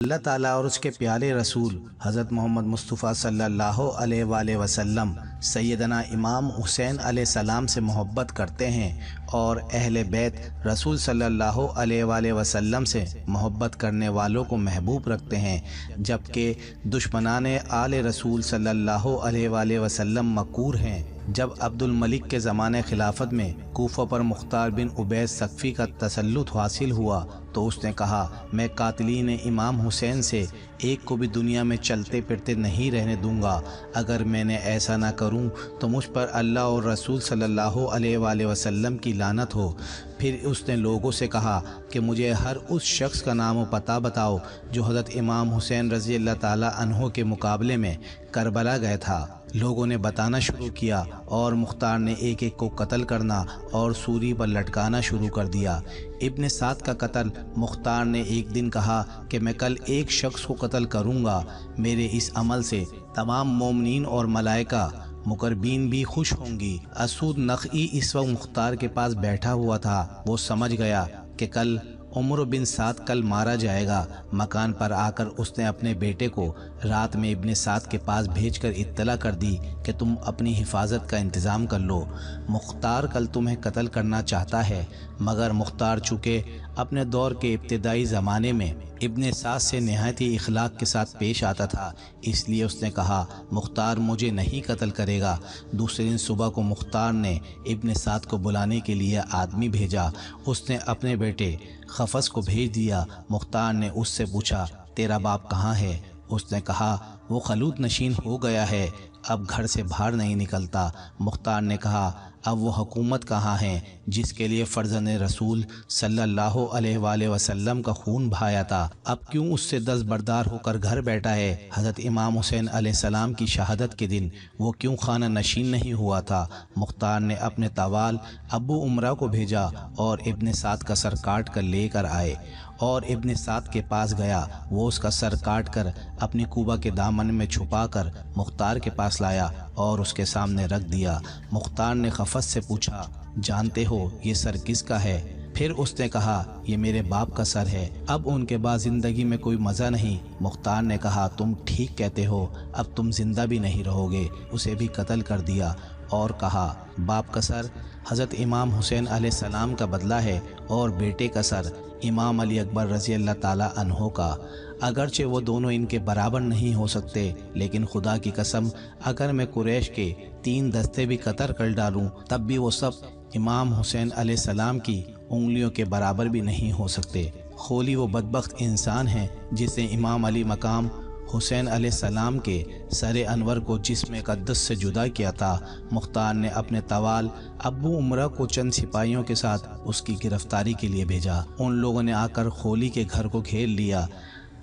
اللہ تعالیٰ اور اس کے پیارے رسول حضرت محمد مصطفیٰ صلی اللہ علیہ وآلہ وسلم سیدنا امام حسین علیہ السلام سے محبت کرتے ہیں اور اہل بیت رسول صلی اللہ علیہ وآلہ وسلم سے محبت کرنے والوں کو محبوب رکھتے ہیں، جبکہ دشمنان آل رسول صلی اللہ علیہ وآلہ وسلم مکرور ہیں۔ جب عبد الملک کے زمانے خلافت میں کوفہ پر مختار بن عبید ثقفی کا تسلط حاصل ہوا تو اس نے کہا، میں قاتلین امام حسین سے ایک کو بھی دنیا میں چلتے پھرتے نہیں رہنے دوں گا۔ اگر میں نے ایسا نہ کروں تو مجھ پر اللہ اور رسول صلی اللہ علیہ وآلہ وسلم کی لعنت ہو۔ پھر اس نے لوگوں سے کہا کہ مجھے ہر اس شخص کا نام و پتہ بتاؤ جو حضرت امام حسین رضی اللہ تعالیٰ عنہ کے مقابلے میں کربلا گیا تھا۔ لوگوں نے بتانا شروع کیا اور مختار نے ایک ایک کو قتل کرنا اور سوری پر لٹکانا شروع کر دیا۔ ابن سعد کا قتل مختار نے ایک دن کہا کہ میں کل ایک شخص کو قتل کروں گا، میرے اس عمل سے تمام مومنین اور ملائکہ مقربین بھی خوش ہوں گی۔ اسود نخعی اس وقت مختار کے پاس بیٹھا ہوا تھا۔ وہ سمجھ گیا کہ کل عمر بن سعد کل مارا جائے گا۔ مکان پر آ کر اس نے اپنے بیٹے کو رات میں ابن سعد کے پاس بھیج کر اطلاع کر دی کہ تم اپنی حفاظت کا انتظام کر لو، مختار کل تمہیں قتل کرنا چاہتا ہے۔ مگر مختار چونکہ اپنے دور کے ابتدائی زمانے میں ابن سعد سے نہایت ہی اخلاق کے ساتھ پیش آتا تھا، اس لیے اس نے کہا مختار مجھے نہیں قتل کرے گا۔ دوسرے دن صبح کو مختار نے ابن سعد کو بلانے کے لیے آدمی بھیجا۔ اس نے اپنے بیٹے خفص کو بھیج دیا۔ مختار نے اس سے پوچھا، تیرا باپ کہاں ہے؟ اس نے کہا، وہ خلوت نشین ہو گیا ہے، اب گھر سے باہر نہیں نکلتا۔ مختار نے کہا، اب وہ حکومت کہاں ہے جس کے لیے فرزند رسول صلی اللہ علیہ وآلہ وسلم کا خون بہایا تھا؟ اب کیوں اس سے دستبردار ہو کر گھر بیٹھا ہے؟ حضرت امام حسین علیہ السلام کی شہادت کے دن وہ کیوں خانہ نشین نہیں ہوا تھا؟ مختار نے اپنے طوال ابو عمرہ کو بھیجا اور ابن سعد کا سر کاٹ کر لے کر آئے اور ابن سعد کے پاس گیا۔ وہ اس کا سر کاٹ کر اپنی کوبہ کے دامن میں چھپا کر مختار کے پاس لایا اور اس کے سامنے رکھ دیا۔ مختار نے خفص سے پوچھا، جانتے ہو یہ سر کس کا ہے؟ پھر اس نے کہا، یہ میرے باپ کا سر ہے، اب ان کے بعد زندگی میں کوئی مزہ نہیں۔ مختار نے کہا، تم ٹھیک کہتے ہو، اب تم زندہ بھی نہیں رہو گے۔ اسے بھی قتل کر دیا اور کہا، باپ کا سر حضرت امام حسین علیہ السلام کا بدلہ ہے اور بیٹے کا سر امام علی اکبر رضی اللہ تعالیٰ عنہ کا۔ اگرچہ وہ دونوں ان کے برابر نہیں ہو سکتے، لیکن خدا کی قسم اگر میں قریش کے 3 دستے بھی قطر کر ڈالوں تب بھی وہ سب امام حسین علیہ السلام کی انگلیوں کے برابر بھی نہیں ہو سکتے۔ خولی وہ بدبخت انسان ہے جس نے امام علی مقام حسین علیہ السلام کے سر انور کو جسم اقدس سے جدا کیا تھا۔ مختار نے اپنے طوال ابو عمرہ کو چند سپاہیوں کے ساتھ اس کی گرفتاری کے لیے بھیجا۔ ان لوگوں نے آ کر خولی کے گھر کو گھیر لیا۔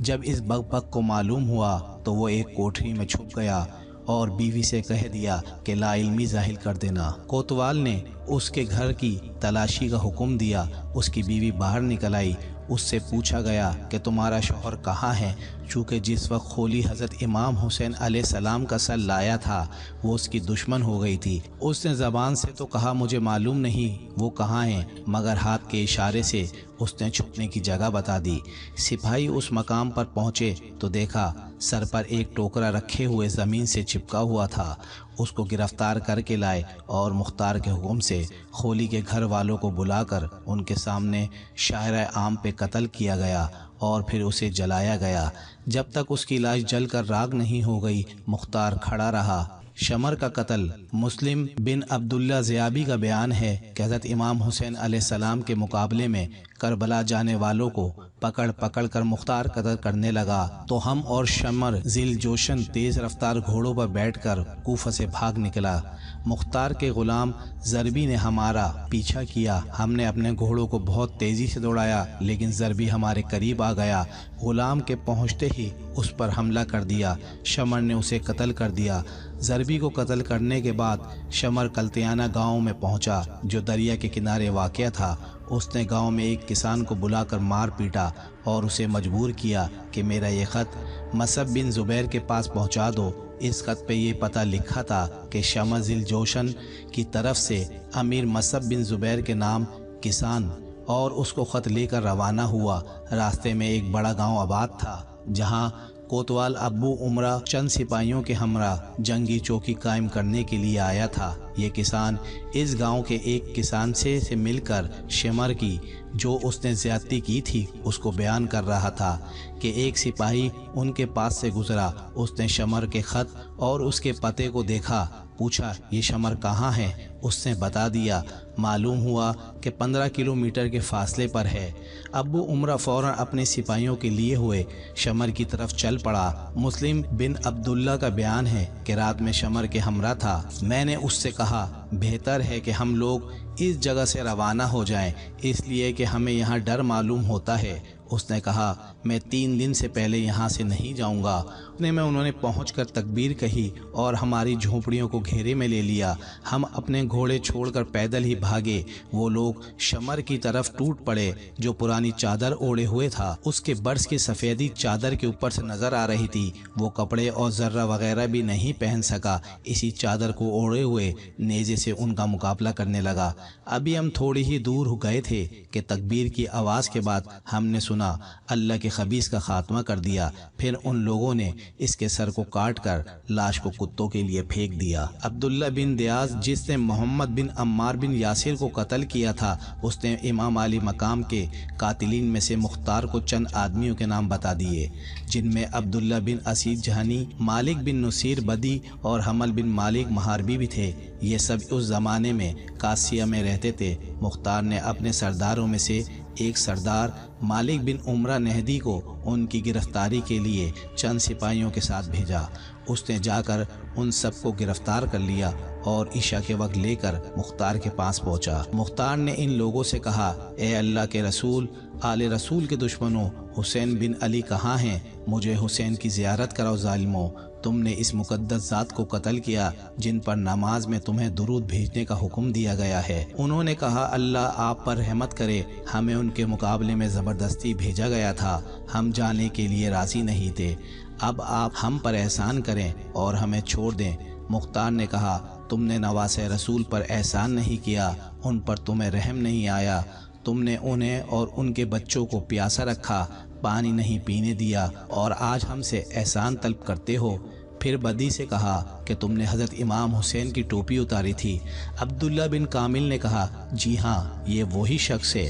جب اس بک کو معلوم ہوا تو وہ ایک کوٹری میں چھپ گیا اور بیوی سے کہہ دیا کہ لا علمی ظاہر کر دینا۔ کوتوال نے اس کے گھر کی تلاشی کا حکم دیا۔ اس کی بیوی باہر نکل آئی۔ اس سے پوچھا گیا کہ تمہارا شوہر کہاں ہے؟ چونکہ جس وقت خولی حضرت امام حسین علیہ السلام کا سر لایا تھا وہ اس کی دشمن ہو گئی تھی۔ اس نے زبان سے تو کہا مجھے معلوم نہیں وہ کہاں ہیں، مگر ہاتھ کے اشارے سے اس نے چھپنے کی جگہ بتا دی۔ سپاہی اس مقام پر پہنچے تو دیکھا سر پر ایک ٹوکرا رکھے ہوئے زمین سے چپکا ہوا تھا۔ اس کو گرفتار کر کے لائے اور مختار کے حکم سے خولی کے گھر والوں کو بلا کر ان کے سامنے شاہراہ عام پہ قتل کیا گیا اور پھر اسے جلایا گیا۔ جب تک اس کی لاش جل کر راکھ نہیں ہو گئی مختار کھڑا رہا۔ شمر کا قتل۔ مسلم بن عبداللہ زیابی کا بیان ہے کہ حضرت امام حسین علیہ السلام کے مقابلے میں کربلا جانے والوں کو پکڑ پکڑ کر مختار قتل کرنے لگا تو ہم اور شمر ذیل جوشن تیز رفتار گھوڑوں پر بیٹھ کر کوفہ سے بھاگ نکلا۔ مختار کے غلام ضربی نے ہمارا پیچھا کیا۔ ہم نے اپنے گھوڑوں کو بہت تیزی سے دوڑایا لیکن ضربی ہمارے قریب آ گیا۔ غلام کے پہنچتے ہی اس پر حملہ کر دیا۔ شمر نے اسے قتل کر دیا۔ ضربی کو قتل کرنے کے بعد شمر کلتیانہ گاؤں میں پہنچا جو دریا کے کنارے واقع تھا۔ اس نے گاؤں میں ایک کسان کو بلا کر مار پیٹا اور اسے مجبور کیا کہ میرا یہ خط مصعب بن زبیر کے پاس پہنچا دو۔ اس خط پہ یہ پتہ لکھا تھا کہ شمر ذیل جوشن کی طرف سے امیر مصعب بن زبیر کے نام کسان اور اس کو خط لے کر روانہ ہوا۔ راستے میں ایک بڑا گاؤں آباد تھا جہاں کوتوال ابو عمرہ چند سپاہیوں کے ہمراہ جنگی چوکی قائم کرنے کے لیے آیا تھا۔ یہ کسان اس گاؤں کے ایک کسان سے مل کر شمر کی جو اس نے زیادتی کی تھی اس کو بیان کر رہا تھا کہ ایک سپاہی ان کے پاس سے گزرا۔ اس نے شمر کے خط اور اس کے پتے کو دیکھا، پوچھا یہ شمر کہاں ہے؟ اس نے بتا دیا۔ معلوم ہوا کہ 15 کلومیٹر کے فاصلے پر ہے۔ ابو عمرہ فوراً اپنے سپاہیوں کے لیے ہوئے شمر کی طرف چل پڑا۔ مسلم بن عبداللہ کا بیان ہے کہ رات میں شمر کے ہمراہ تھا۔ میں نے اس سے کہا بہتر ہے کہ ہم لوگ اس جگہ سے روانہ ہو جائیں، اس لیے کہ ہمیں یہاں ڈر معلوم ہوتا ہے۔ اس نے کہا میں 3 دن سے پہلے یہاں سے نہیں جاؤں گا۔ انہوں نے پہنچ کر تکبیر کہی اور ہماری جھونپڑیوں کو گھیرے میں لے لیا۔ ہم اپنے گھوڑے چھوڑ کر پیدل ہی بھاگے۔ وہ لوگ شمر کی طرف ٹوٹ پڑے جو پرانی چادر اوڑھے ہوئے تھا۔ اس کے برس کی سفیدی چادر کے اوپر سے نظر آ رہی تھی۔ وہ کپڑے اور ذرہ وغیرہ بھی نہیں پہن سکا، اسی چادر کو اوڑھے ہوئے نیزے سے ان کا مقابلہ کرنے لگا۔ ابھی ہم تھوڑی ہی دور گئے تھے کہ تکبیر کی آواز کے بعد ہم نے سنا اللہ کے خبیث کا خاتمہ کر دیا۔ پھر ان لوگوں نے اس کے سر کو کاٹ کر لاش کو کتوں کے لیے پھینک دیا۔ عبداللہ بن دیاز جس نے محمد بن عمار بن یاسر کو قتل کیا تھا، اس نے امام علی مقام کے قاتلین میں سے مختار کو چند آدمیوں کے نام بتا دیے، جن میں عبداللہ بن اسید جہنی، مالک بن نصیر بدی اور حمل بن مالک محاربی بھی تھے۔ یہ سب اس زمانے میں قادسیہ میں رہتے تھے۔ مختار نے اپنے سرداروں میں سے ایک سردار مالک بن عمرہ نہدی کو ان کی گرفتاری کے لیے چند سپاہیوں کے ساتھ بھیجا۔ اس نے جا کر ان سب کو گرفتار کر لیا اور عشاء کے وقت لے کر مختار کے پاس پہنچا۔ مختار نے ان لوگوں سے کہا اے اللہ کے رسول، آل رسول کے دشمنوں، حسین بن علی کہاں ہیں؟ مجھے حسین کی زیارت کراؤ ظالموں۔ تم نے اس مقدس ذات کو قتل کیا جن پر نماز میں تمہیں درود بھیجنے کا حکم دیا گیا ہے۔ انہوں نے کہا اللہ آپ پر رحمت کرے، ہمیں ان کے مقابلے میں زبردستی بھیجا گیا تھا، ہم جانے کے لیے راضی نہیں تھے، اب آپ ہم پر احسان کریں اور ہمیں چھوڑ دیں۔ مختار نے کہا تم نے نواسے رسول پر احسان نہیں کیا، ان پر تمہیں رحم نہیں آیا، تم نے انہیں اور ان کے بچوں کو پیاسا رکھا، پانی نہیں پینے دیا اور آج ہم سے احسان طلب کرتے ہو۔ پھر بدی سے کہا کہ تم نے حضرت امام حسین کی ٹوپی اتاری تھی۔ عبداللہ بن کامل نے کہا جی ہاں، یہ وہی شخص ہے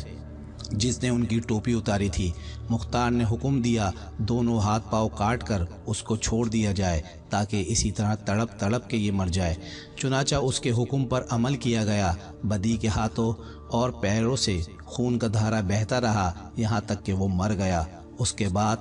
جس نے ان کی ٹوپی اتاری تھی۔ مختار نے حکم دیا دونوں ہاتھ پاؤں کاٹ کر اس کو چھوڑ دیا جائے تاکہ اسی طرح تڑپ تڑپ کے یہ مر جائے۔ چنانچہ اس کے حکم پر عمل کیا گیا۔ بدی کے ہاتھوں اور پیروں سے خون کا دھارا بہتا رہا یہاں تک کہ وہ مر گیا۔ اس کے بعد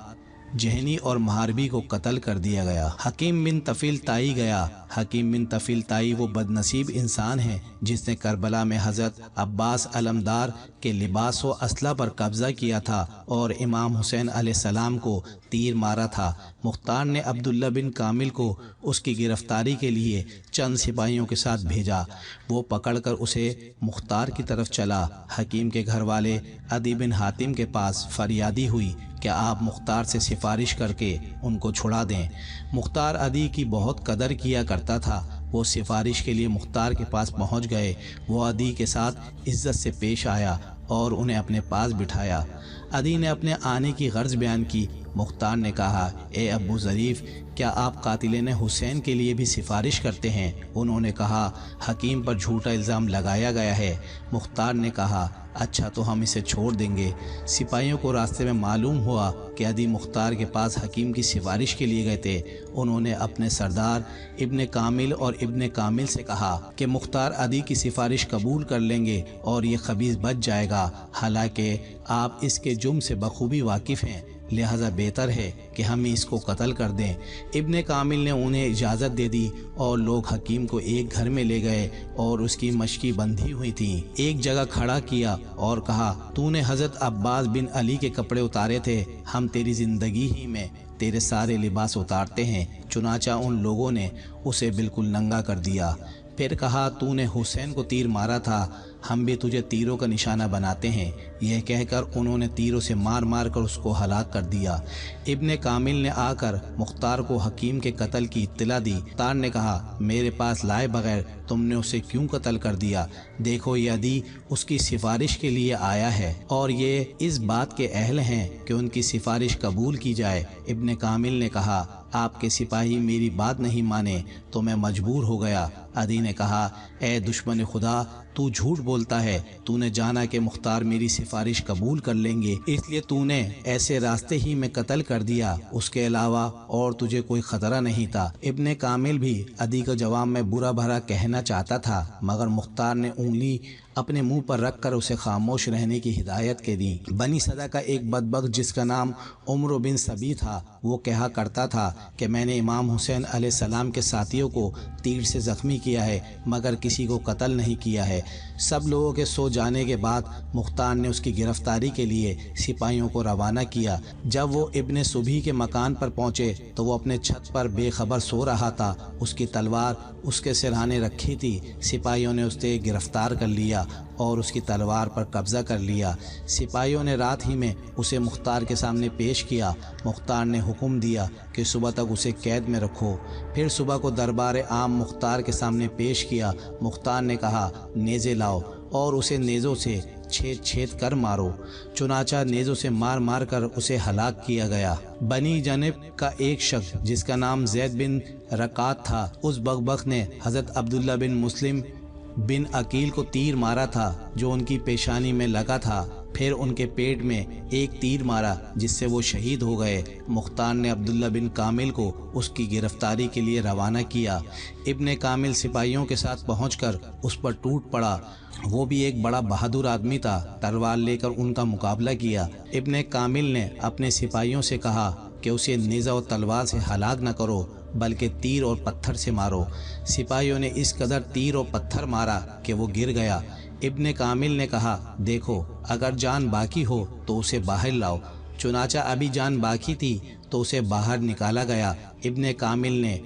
جہنی اور محاربی کو قتل کر دیا گیا۔ حکیم بن طفیل طائی گیا۔ حکیم بن طفیل طائی وہ بدنصیب انسان ہے جس نے کربلا میں حضرت عباس علمدار کے لباس و اسلحہ پر قبضہ کیا تھا اور امام حسین علیہ السلام کو تیر مارا تھا۔ مختار نے عبداللہ بن کامل کو اس کی گرفتاری کے لیے چند سپاہیوں کے ساتھ بھیجا۔ وہ پکڑ کر اسے مختار کی طرف چلا۔ حکیم کے گھر والے عدی بن حاتم کے پاس فریادی ہوئی کہ آپ مختار سے سفارش کر کے ان کو چھڑا دیں۔ مختار عدی کی بہت قدر کیا کرتا تھا۔ وہ سفارش کے لیے مختار کے پاس پہنچ گئے۔ وہ عدی کے ساتھ عزت سے پیش آیا اور انہیں اپنے پاس بٹھایا۔ عدی نے اپنے آنے کی غرض بیان کی۔ مختار نے کہا اے ابو ظریف، کیا آپ قاتلین حسین کے لیے بھی سفارش کرتے ہیں؟ انہوں نے کہا حکیم پر جھوٹا الزام لگایا گیا ہے۔ مختار نے کہا اچھا تو ہم اسے چھوڑ دیں گے۔ سپاہیوں کو راستے میں معلوم ہوا کہ عدی مختار کے پاس حکیم کی سفارش کے لیے گئے تھے۔ انہوں نے اپنے سردار ابن کامل اور ابن کامل سے کہا کہ مختار عدی کی سفارش قبول کر لیں گے اور یہ خبیث بچ جائے گا، حالانکہ آپ اس کے جرم سے بخوبی واقف ہیں، لہذا بہتر ہے کہ ہم اس کو قتل کر دیں۔ ابن کامل نے انہیں اجازت دے دی اور لوگ حکیم کو ایک گھر میں لے گئے اور اس کی مشکی بندھی ہوئی تھی۔ ایک جگہ کھڑا کیا اور کہا تو نے حضرت عباس بن علی کے کپڑے اتارے تھے، ہم تیری زندگی ہی میں تیرے سارے لباس اتارتے ہیں۔ چنانچہ ان لوگوں نے اسے بالکل ننگا کر دیا۔ پھر کہا تو نے حسین کو تیر مارا تھا، ہم بھی تجھے تیروں کا نشانہ بناتے ہیں۔ یہ کہہ کر انہوں نے تیروں سے مار مار کر اس کو ہلاک کر دیا۔ ابن کامل نے آ کر مختار کو حکیم کے قتل کی اطلاع دی۔ مختار نے کہا میرے پاس لائے بغیر تم نے اسے کیوں قتل کر دیا؟ دیکھو یہ عدی اس کی سفارش کے لیے آیا ہے اور یہ اس بات کے اہل ہیں کہ ان کی سفارش قبول کی جائے۔ ابن کامل نے کہا آپ کے سپاہی میری بات نہیں مانے تو میں مجبور ہو گیا۔ عدی نے کہا اے دشمن خدا تو جھوٹ بولتا ہے، تو نے جانا کہ مختار میری سفارش قبول کر لیں گے اس لیے تو نے ایسے راستے ہی میں قتل کر دیا، اس کے علاوہ اور تجھے کوئی خطرہ نہیں تھا۔ ابن کامل بھی عدی کا جواب میں برا بھرا کہنا چاہتا تھا مگر مختار نے انگلی اپنے منہ پر رکھ کر اسے خاموش رہنے کی ہدایت کے دی۔ بنی صدہ کا ایک بدبخت جس کا نام عمرو بن سبی تھا وہ کہا کرتا تھا کہ میں نے امام حسین علیہ السلام کے ساتھیوں کو تیر سے زخمی کیا ہے مگر کسی کو قتل نہیں کیا ہے۔ سب لوگوں کے سو جانے کے بعد مختار نے اس کی گرفتاری کے لیے سپاہیوں کو روانہ کیا۔ جب وہ ابن صبی کے مکان پر پہنچے تو وہ اپنے چھت پر بے خبر سو رہا تھا، اس کی تلوار اس کے سرہانے رکھی تھی۔ سپاہیوں نے اسے گرفتار کر لیا اور اس کی تلوار پر قبضہ کر لیا۔ سپاہیوں نے رات ہی میں اسے مختار کے سامنے پیش کیا۔ مختار نے حکم دیا کہ صبح تک اسے قید میں رکھو۔ پھر صبح کو دربار عام مختار کے سامنے پیش کیا۔ مختار نے کہا نیزے لاؤ اور اسے نیزوں سے چھید چھید کر مارو۔ چنانچہ نیزوں سے مار مار کر اسے ہلاک کیا گیا۔ بنی جنب کا ایک شخص جس کا نام زید بن رکات تھا، اس بدبخت نے حضرت عبداللہ بن مسلم بن عقیل کو تیر مارا تھا جو ان کی پیشانی میں لگا تھا، پھر ان کے پیٹ میں ایک تیر مارا جس سے وہ شہید ہو گئے۔ مختار نے عبداللہ بن کامل کو اس کی گرفتاری کے لیے روانہ کیا۔ ابن کامل سپاہیوں کے ساتھ پہنچ کر اس پر ٹوٹ پڑا۔ وہ بھی ایک بڑا بہادر آدمی تھا، تلوار لے کر ان کا مقابلہ کیا۔ ابن کامل نے اپنے سپاہیوں سے کہا کہ اسے نیزہ اور تلوار سے ہلاک نہ کرو بلکہ تیر اور پتھر سے مارو۔ سپاہیوں نے اس قدر تیر اور پتھر مارا کہ وہ گر گیا۔ ابن کامل نے کہا دیکھو اگر جان باقی ہو تو اسے باہر لاؤ۔ چنانچہ ابھی جان باقی تھی تو اسے باہر نکالا گیا۔ ابن کامل نے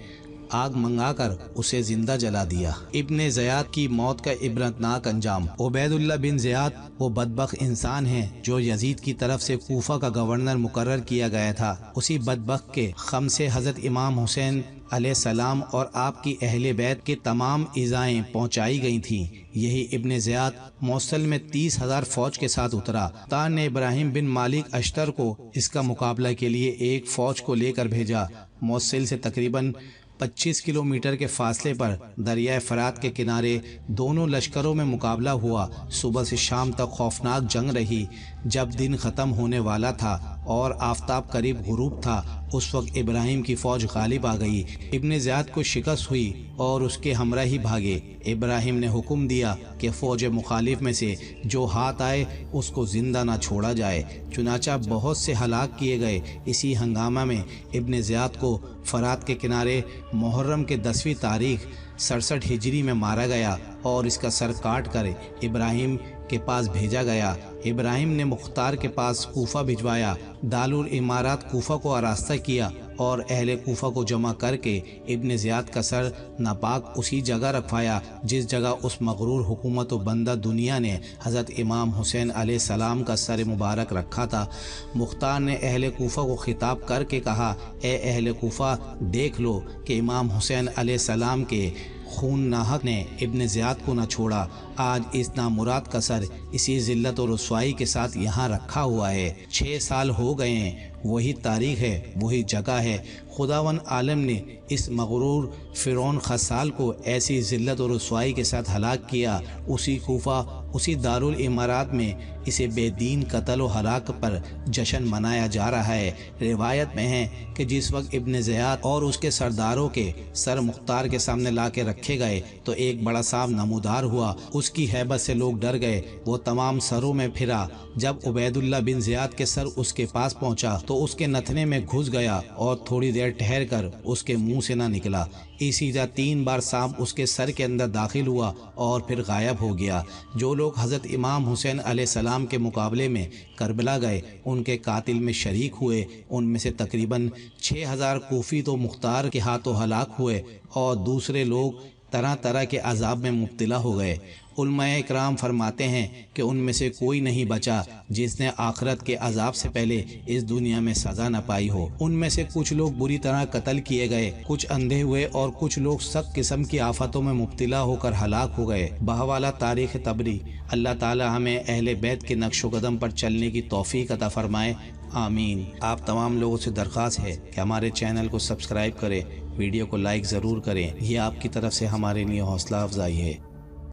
آگ منگا کر اسے زندہ جلا دیا۔ ابن زیاد کی موت کا عبرتناک انجام۔ عبید اللہ بن زیاد وہ بدبخت انسان ہیں جو یزید کی طرف سے کوفہ کا گورنر مقرر کیا گیا تھا۔ اسی بدبخت کے خم سے حضرت امام حسین علیہ السلام اور آپ کی اہل بیت کے تمام ایذائیں پہنچائی گئی تھیں۔ یہی ابن زیاد موصل میں 30,000 فوج کے ساتھ اترا۔ تان نے ابراہیم بن مالک اشتر کو اس کا مقابلہ کے لیے ایک فوج کو لے کر بھیجا۔ موصل سے تقریباً 25 کلومیٹر کے فاصلے پر دریائے فرات کے کنارے دونوں لشکروں میں مقابلہ ہوا۔ صبح سے شام تک خوفناک جنگ رہی۔ جب دن ختم ہونے والا تھا اور آفتاب قریب غروب تھا اس وقت ابراہیم کی فوج غالب آ گئی۔ ابن زیاد کو شکست ہوئی اور اس کے ہمراہی بھاگے۔ ابراہیم نے حکم دیا کہ فوج مخالف میں سے جو ہاتھ آئے اس کو زندہ نہ چھوڑا جائے۔ چنانچہ بہت سے ہلاک کیے گئے۔ اسی ہنگامہ میں ابن زیاد کو فرات کے کنارے محرم کے 10ویں تاریخ 67 ہجری میں مارا گیا اور اس کا سر کاٹ کر ابراہیم کے پاس بھیجا گیا۔ ابراہیم نے مختار کے پاس کوفہ بھجوایا۔ دارالامارات کوفہ کو آراستہ کیا اور اہل کوفہ کو جمع کر کے ابن زیاد کا سر ناپاک اسی جگہ رکھوایا جس جگہ اس مغرور حکومت و بندہ دنیا نے حضرت امام حسین علیہ السلام کا سر مبارک رکھا تھا۔ مختار نے اہل کوفہ کو خطاب کر کے کہا اے اہل کوفہ دیکھ لو کہ امام حسین علیہ السلام کے خون ناحق نے ابن زیاد کو نہ چھوڑا۔ آج اس نامراد کا سر اسی ذلت و رسوائی کے ساتھ یہاں رکھا ہوا ہے۔ 6 سال ہو گئے ہیں، وہی تاریخ ہے، وہی جگہ ہے۔ خداوند عالم نے اس مغرور فرعون خصال کو ایسی ذلت و رسوائی کے ساتھ ہلاک کیا۔ اسی کوفہ، اسی دارالامارات میں اسے بے دین قتل و ہلاک پر جشن منایا جا رہا ہے۔ روایت میں ہے کہ جس وقت ابن زیاد اور اس کے سرداروں کے سر مختار کے سامنے لا کے رکھے گئے تو ایک بڑا سانپ نمودار ہوا۔ اس کی ہیبت سے لوگ ڈر گئے۔ وہ تمام سروں میں پھرا۔ جب عبید اللہ بن زیاد کے سر اس کے پاس پہنچا تو اس کے نتھنے میں گھس گیا اور تھوڑی دیر ٹھہر کر اس کے منہ سے نہ نکلا۔ اسی طرح 3 بار سانپ اس کے سر کے اندر داخل ہوا اور پھر غائب ہو گیا۔ جو لوگ حضرت امام حسین علیہ السلام کے مقابلے میں کربلا گئے ان کے قاتل میں شریک ہوئے، ان میں سے تقریباً 6,000 کوفی تو مختار کے ہاتھوں ہلاک ہوئے اور دوسرے لوگ طرح طرح کے عذاب میں مبتلا ہو گئے۔ علماء اکرام فرماتے ہیں کہ ان میں سے کوئی نہیں بچا جس نے آخرت کے عذاب سے پہلے اس دنیا میں سزا نہ پائی ہو۔ ان میں سے کچھ لوگ بری طرح قتل کیے گئے، کچھ اندھے ہوئے اور کچھ لوگ سخت قسم کی آفتوں میں مبتلا ہو کر ہلاک ہو گئے۔ بحوالہ تاریخ طبری، اللہ تعالی ہمیں اہل بیت کے نقش و قدم پر چلنے کی توفیق عطا فرمائے، آمین۔ آپ تمام لوگوں سے درخواست ہے کہ ہمارے چینل کو سبسکرائب کریں، ویڈیو کو لائک ضرور کریں، یہ آپ کی طرف سے ہمارے لیے حوصلہ افزائی ہے۔